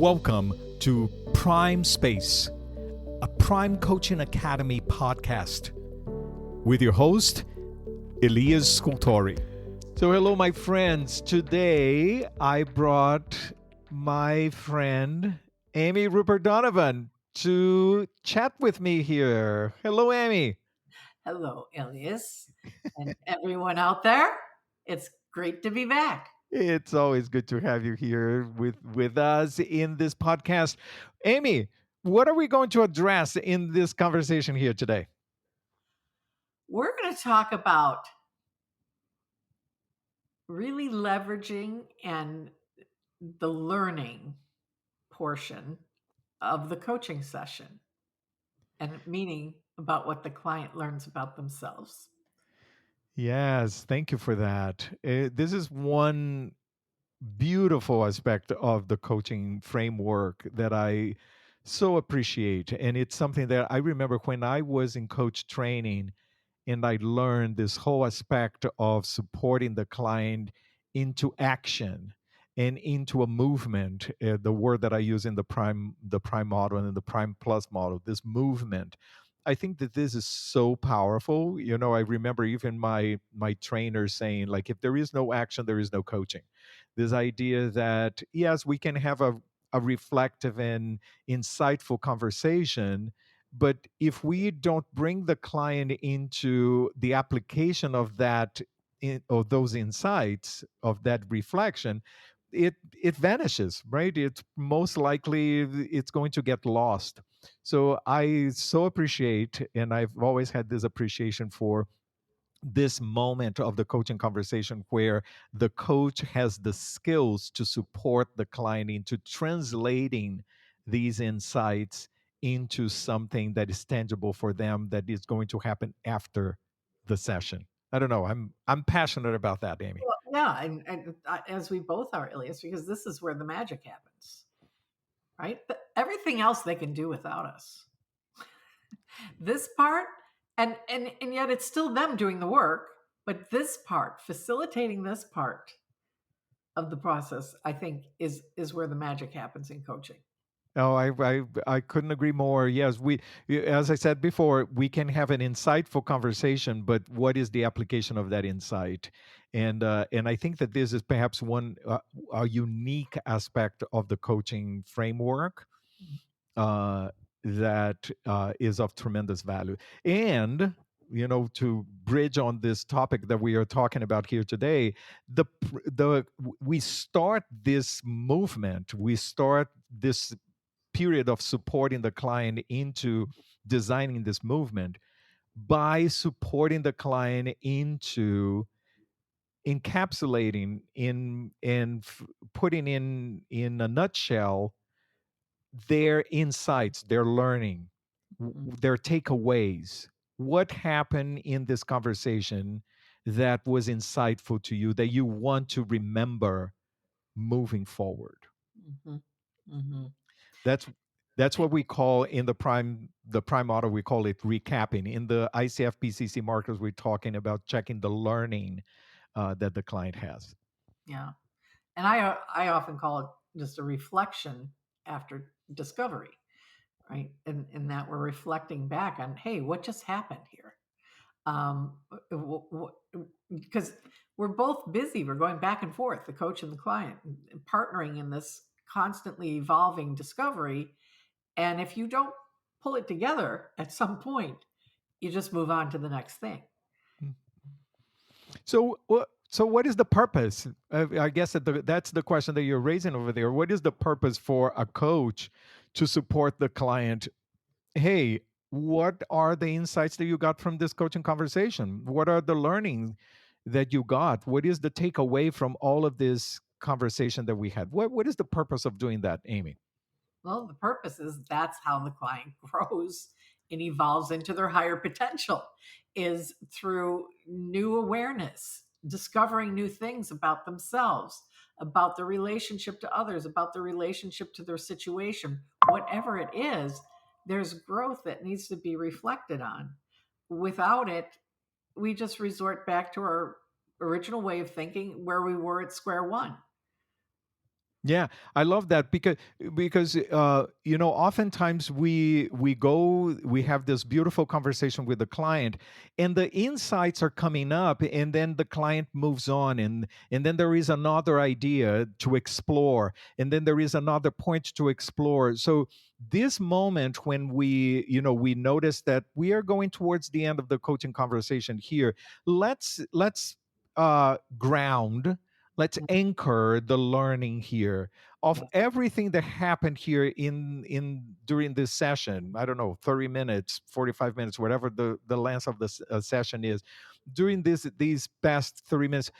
Welcome to Prime Space, a Prime Coaching Academy podcast with your host, Elias Scultori. So hello, my friends. Today, I brought my friend, Amy Rupert Donovan, to chat with me here. Hello, Amy. Hello, Elias, and everyone out there. It's great to be back. It's always good to have you here with us in this podcast. Amy, what are we going to address in this conversation here today? We're going to talk about really leveraging and the learning portion of the coaching session, and meaning about what the client learns about themselves. Yes, thank you for that. This is one beautiful aspect of the coaching framework that I so appreciate. And it's something that I remember when I was in coach training and I learned this whole aspect of supporting the client into action and into a movement. The word that I use in the prime model and the prime plus model, this movement. I think that this is so powerful. You know, I remember even my trainer saying, like, if there is no action, there is no coaching. This idea that yes, we can have a reflective and insightful conversation, but if we don't bring the client into the application of of those insights, of that reflection, it vanishes, right? It's most likely it's going to get lost. So I so appreciate, and I've always had this appreciation for this moment of the coaching conversation where the coach has the skills to support the client into translating these insights into something that is tangible for them, that is going to happen after the session. I don't know. I'm passionate about that, Amy. Well, yeah, as we both are, Elias, because this is where the magic happens, right? Everything else they can do without us. This part, and yet it's still them doing the work, but this part, facilitating this part of the process, I think is where the magic happens in coaching. Oh, I couldn't agree more. Yes, as I said before, we can have an insightful conversation, but what is the application of that insight? And I think that this is perhaps one a unique aspect of the coaching framework uh, that is of tremendous value. And you know, to bridge on this topic that we are talking about here today, the we start this movement, we start this period of supporting the client into designing this movement by supporting the client into encapsulating in and putting in a nutshell their insights, their learning, Mhm. their takeaways. What happened in this conversation that was insightful to you that you want to remember moving forward? Mhm. Mhm. That's that's what we call in the prime model, we call it recapping. In the ICF PCC markers, we're talking about checking the learning that the client has. Yeah. And I often call it just a reflection after discovery, right? And that we're reflecting back on, hey, what just happened here? Um, because we're both busy. We're going back and forth, the coach and the client, and partnering in this constantly evolving discovery. And if you don't pull it together at some point, you just move on to the next thing. Mm. So what is the purpose? I guess that's the question that you're raising over there. What is the purpose for a coach to support the client? Hey, what are the insights that you got from this coaching conversation? What are the learnings that you got? What is the takeaway from all of this conversation that we had? What is the purpose of doing that, Amy? Well, the purpose is that's how the client grows and evolves into their higher potential, is through new awareness, discovering new things about themselves, about the relationship to others, about the relationship to their situation. Whatever it is, there's growth that needs to be reflected on. Without it, we just resort back to our original way of thinking where we were at square one. Yeah, I love that because oftentimes we have this beautiful conversation with the client, and the insights are coming up, and then the client moves on, and then there is another idea to explore, and then there is another point to explore. So this moment when we notice that we are going towards the end of the coaching conversation here, let's ground, let's Mm, anchor the learning here of yeah. everything that happened here in during this session. I don't know, 30 minutes, 45 minutes, whatever the length of the session is. During these past 30 minutes,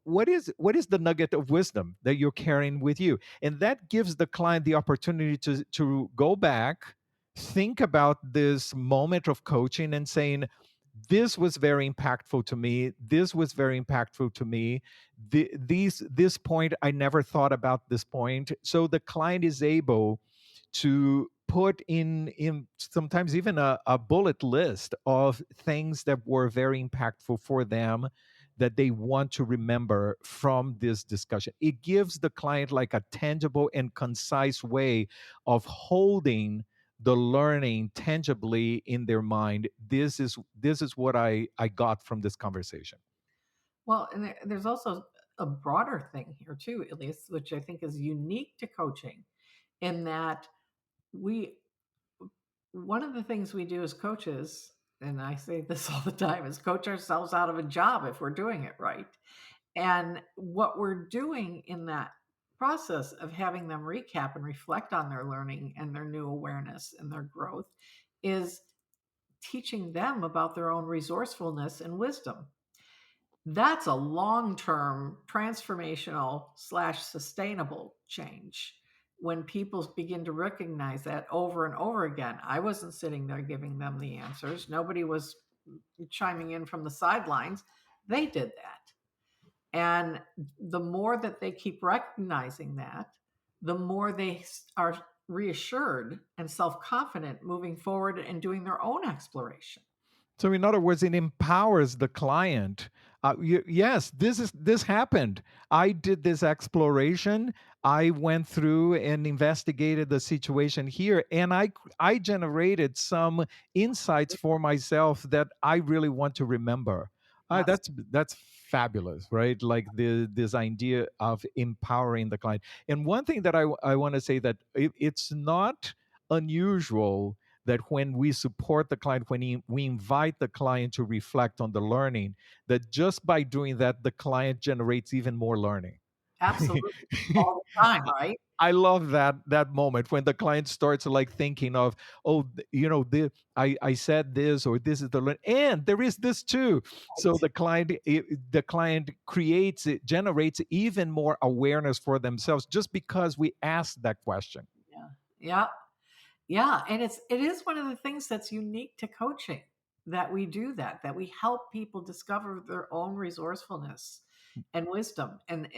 what is the nugget of wisdom that you're carrying with you? And that gives the client the opportunity to go back, think about this moment of coaching and saying, this was very impactful to me, this was very impactful to me, this point I never thought about this point. So the client is able to put in sometimes even a bullet list of things that were very impactful for them, that they want to remember from this discussion. It gives the client like a tangible and concise way of holding the learning tangibly in their mind. This is what I got from this conversation. Well, and there's also a broader thing here too, at least, which I think is unique to coaching, in that we one of the things we do as coaches, and I say this all the time, is coach ourselves out of a job if we're doing it right. And what we're doing in that process of having them recap and reflect on their learning and their new awareness and their growth is teaching them about their own resourcefulness and wisdom. That's a long-term transformational slash sustainable change. When people begin to recognize that over and over again, I wasn't sitting there giving them the answers. Nobody was chiming in from the sidelines. They did that. And the more that they keep recognizing that, the more they are reassured and self confident moving forward and doing their own exploration. So in other words, it empowers the client. Yes, this happened. I did this exploration. I went through and investigated the situation here, and I generated some insights for myself that I really want to remember. Absolutely. That's fabulous, right? Like this idea of empowering the client. And one thing that I want to say, that it's not unusual that when we support the client, when we invite the client to reflect on the learning, that just by doing that, the client generates even more learning. Absolutely. All the time, right? I love that moment when the client starts like thinking of, oh, I said this, or this is the learn, and there is this too. So Right. the client creates, it generates even more awareness for themselves just because we asked that question. Yeah. Yeah. Yeah, and it is one of the things that's unique to coaching, that we do that we help people discover their own resourcefulness and wisdom. And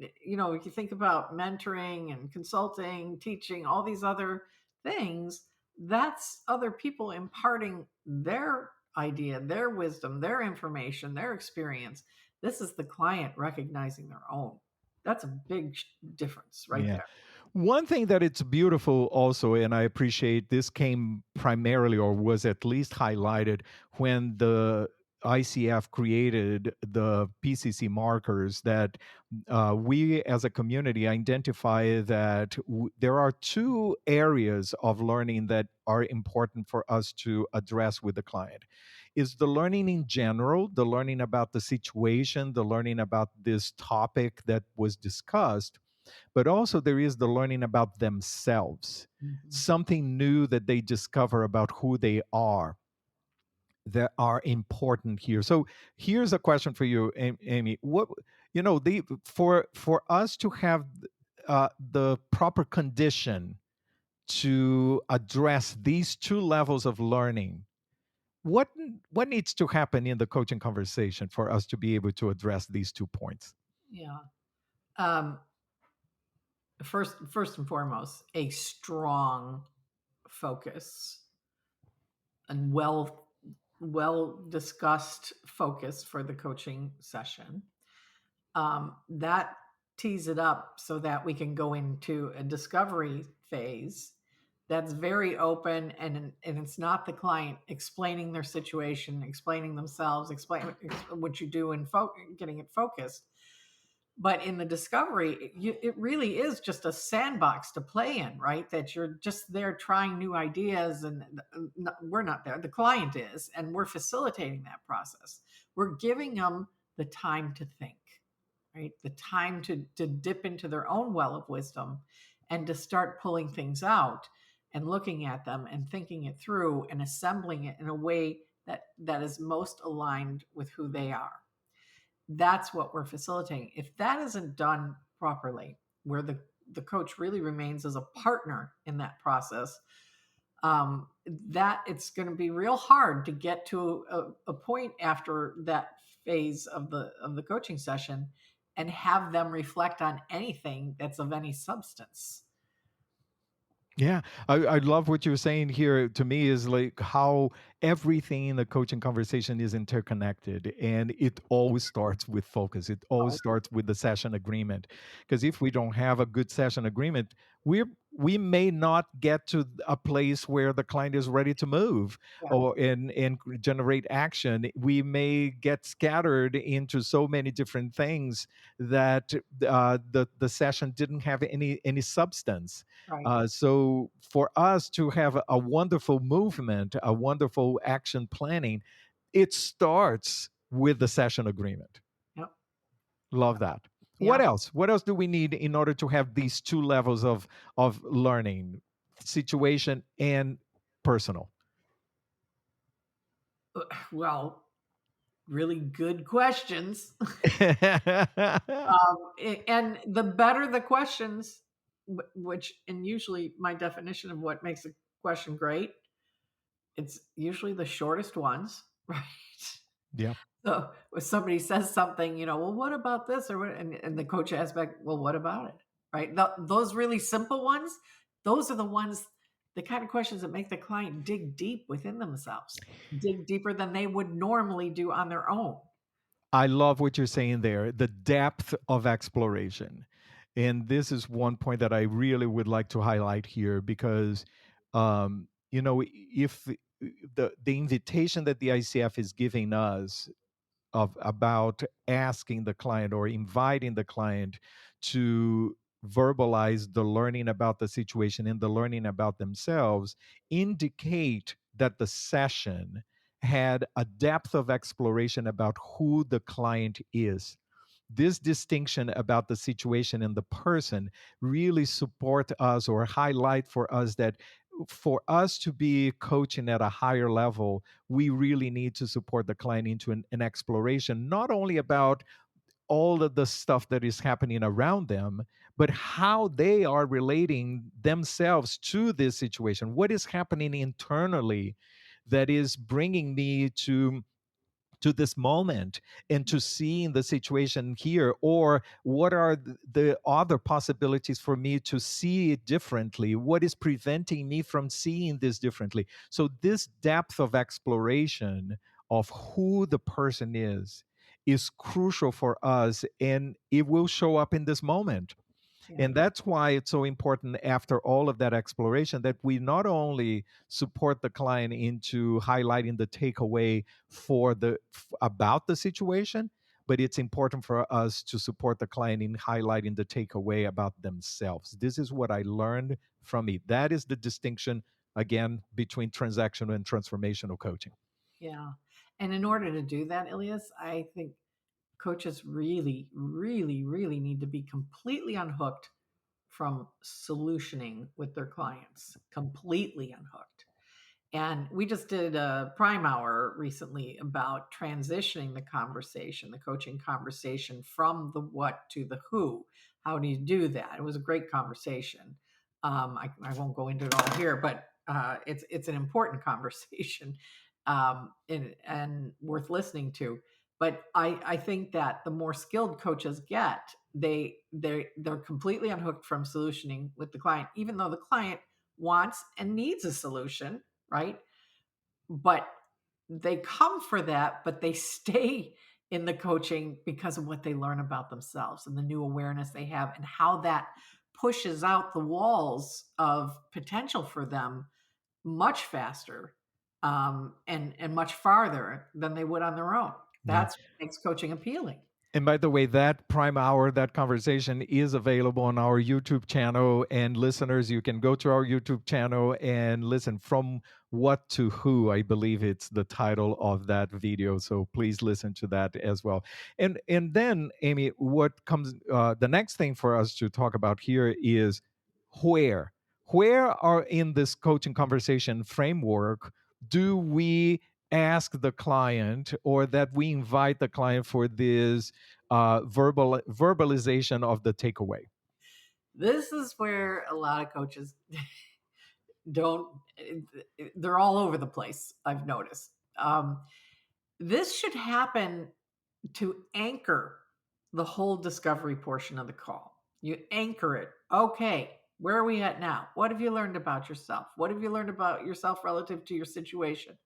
if you think about mentoring and consulting, teaching, all these other things, that's other people imparting their idea, their wisdom, their information, their experience. This is the client recognizing their own. That's a big difference right Yeah. there. One thing that it's beautiful also, and I appreciate this, came primarily or was at least highlighted when the ICF created the PCC markers, that we as a community identify that there are two areas of learning that are important for us to address with the client. Is the learning in general, the learning about the situation, the learning about this topic that was discussed, but also there is the learning about themselves, Mhm. something new that they discover about who they are, that are important here. So here's a question for you, Amy. What, the for us to have the proper condition to address these two levels of learning, what what needs to happen in the coaching conversation for us to be able to address these 2 points? Yeah. Um, first and foremost, a strong focus and well discussed focus for the coaching session. That tease it up so that we can go into a discovery phase that's very open, and it's not the client explaining their situation, explaining themselves, explain what you do and getting it focused. But in the discovery, it really is just a sandbox to play in, right? That you're just there trying new ideas, and we're not there. The client is, and we're facilitating that process. We're giving them the time to think, right? The time to dip into their own well of wisdom and to start pulling things out and looking at them and thinking it through and assembling it in a way that is most aligned with who they are. That's what we're facilitating. If that isn't done properly, where the coach really remains as a partner in that process, that it's going to be real hard to get to a point after that phase of the coaching session and have them reflect on anything that's of any substance. Yeah, I love what you're saying here. To me, is like how everything in the coaching conversation is interconnected, and it always starts with focus. It always Oh, starts with the session agreement, because if we don't have a good session agreement, we may not get to a place where the client is ready to move yeah, or and generate action. We may get scattered into so many different things that the session didn't have any substance. right. So for us to have a wonderful movement, a wonderful action planning, it starts with the session agreement. Yep. Love that. What Yeah. else? What else do we need in order to have these two levels of learning, situation and personal? Well, really good questions. And the better the questions, which, and usually my definition of what makes a question great, it's usually the shortest ones, right? Yeah. So if somebody says something, well, what about this? Or what? And the coach asks back, well, what about it? Right? Those really simple ones, those are the ones, the kind of questions that make the client dig deep within themselves, dig deeper than they would normally do on their own. I love what you're saying there, the depth of exploration. And this is one point that I really would like to highlight here because, if the invitation that the ICF is giving us of about asking the client or inviting the client to verbalize the learning about the situation and the learning about themselves indicate that the session had a depth of exploration about who the client is. This distinction about the situation and the person really support us or highlight for us that for us to be coaching at a higher level, we really need to support the client into an exploration, not only about all of the stuff that is happening around them, but how they are relating themselves to this situation. What is happening internally that is bringing me to this moment and to seeing the situation here, or what are the other possibilities for me to see it differently, what is preventing me from seeing this differently. So this depth of exploration of who the person is crucial for us, and it will show up in this moment. Yeah. And that's why it's so important after all of that exploration that we not only support the client into highlighting the takeaway about the situation, but it's important for us to support the client in highlighting the takeaway about themselves. This is what I learned from it. That is the distinction again between transactional and transformational coaching. Yeah. And in order to do that, Ilias, I think coaches really, really, really need to be completely unhooked from solutioning with their clients, completely unhooked. And we just did a prime hour recently about transitioning the conversation, the coaching conversation from the what to the who. How do you do that? It was a great conversation. I won't go into it all here, but it's an important conversation, and worth listening to. But I think that the more skilled coaches get, they're completely unhooked from solutioning with the client, even though the client wants and needs a solution, right? But they come for that, but they stay in the coaching because of what they learn about themselves and the new awareness they have, and how that pushes out the walls of potential for them much faster, and much farther than they would on their own. Yeah. That's what makes coaching appealing. And by the way, that prime hour, that conversation is available on our YouTube channel. And listeners, you can go to our YouTube channel and listen from what to who. I believe it's the title of that video. So please listen to that as well. And then, Amy, what comes the next thing for us to talk about here is where. Where are in this coaching conversation framework do we ask the client, or that we invite the client for this verbalization of the takeaway? This is where a lot of coaches don't, they're all over the place, I've noticed. This should happen to anchor the whole discovery portion of the call. You anchor it. Okay, where are we at now? What have you learned about yourself? What have you learned about yourself relative to your situation?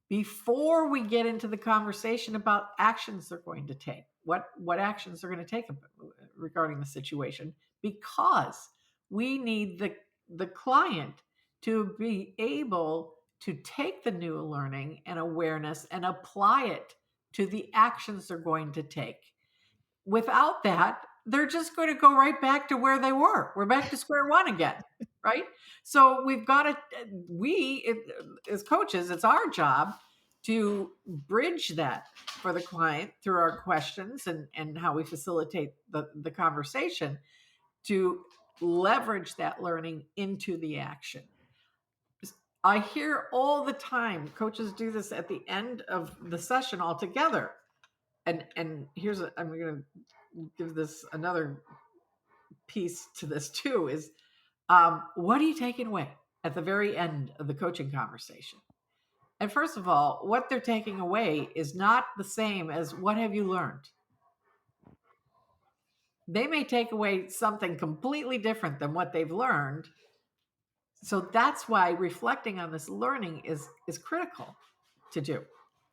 Before we get into the conversation about actions they're going to take, what actions they're going to take regarding the situation, because we need the client to be able to take the new learning and awareness and apply it to the actions they're going to take. Without that, they're just going to go right back to where they were. We're back to square one again, right? So we've got to, as coaches, it's our job to bridge that for the client through our questions and how we facilitate the conversation to leverage that learning into the action. I hear all the time coaches do this at the end of the session altogether. And here's I'm going to give this another piece to this too, is what are you taking away at the very end of the coaching conversation? And first of all, what they're taking away is not the same as what have you learned. They may take away something completely different than what they've learned. So that's why reflecting on this learning is critical to do.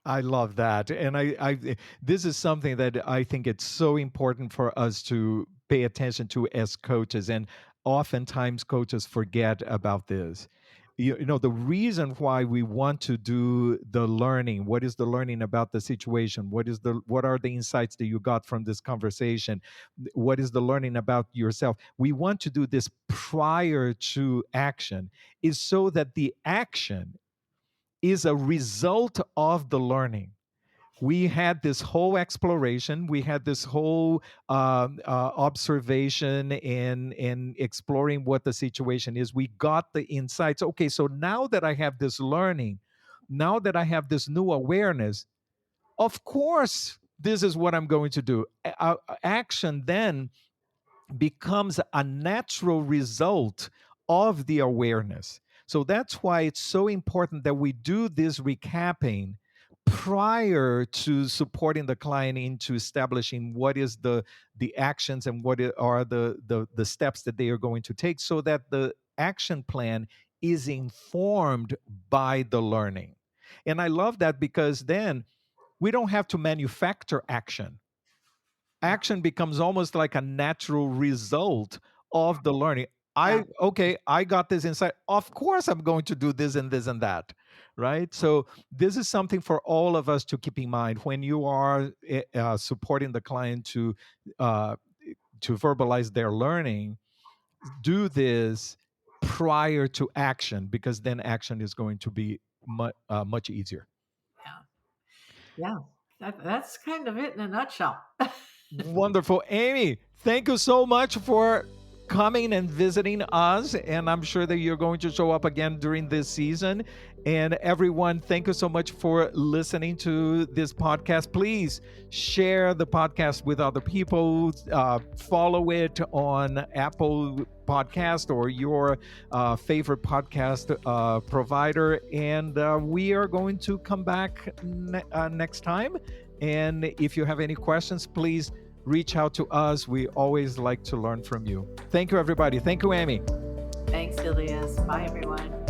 I love that. And this is something that I think it's so important for us to pay attention to as coaches. And oftentimes coaches forget about this. You know, the reason why we want to do the learning, what is the learning about the situation? What are the insights that you got from this conversation? What is the learning about yourself? We want to do this prior to action, is so that the action is a result of the learning. We had this whole exploration, we had this whole observation and exploring what the situation is. We got the insights. Okay, so now that I have this learning, now that I have this new awareness, of course this is what I'm going to do. Action then becomes a natural result of the awareness. So that's why it's so important that we do this recapping prior to supporting the client into establishing what is the actions and are the steps that they are going to take, so that the action plan is informed by the learning. And I love that, because then we don't have to manufacture action. Yeah. Action becomes almost like a natural result of the learning. Yeah. I got this insight, of course I'm going to do this and this and that, right? So this is something for all of us to keep in mind when you are supporting the client uh, to verbalize their learning. Do this prior to action, because then action is going to be much easier. Yeah. Yeah. That's kind of it in a nutshell. Wonderful. Amy, thank you so much for coming and visiting us. And I'm sure that you're going to show up again during this season. And everyone, thank you so much for listening to this podcast. Please share the podcast with other people. Follow it on Apple Podcast or your favorite podcast provider. And we are going to come back next time. And if you have any questions, please reach out to us. We always like to learn from you. Thank you, everybody. Thank you, Amy. Thanks, Ilias. Bye, everyone.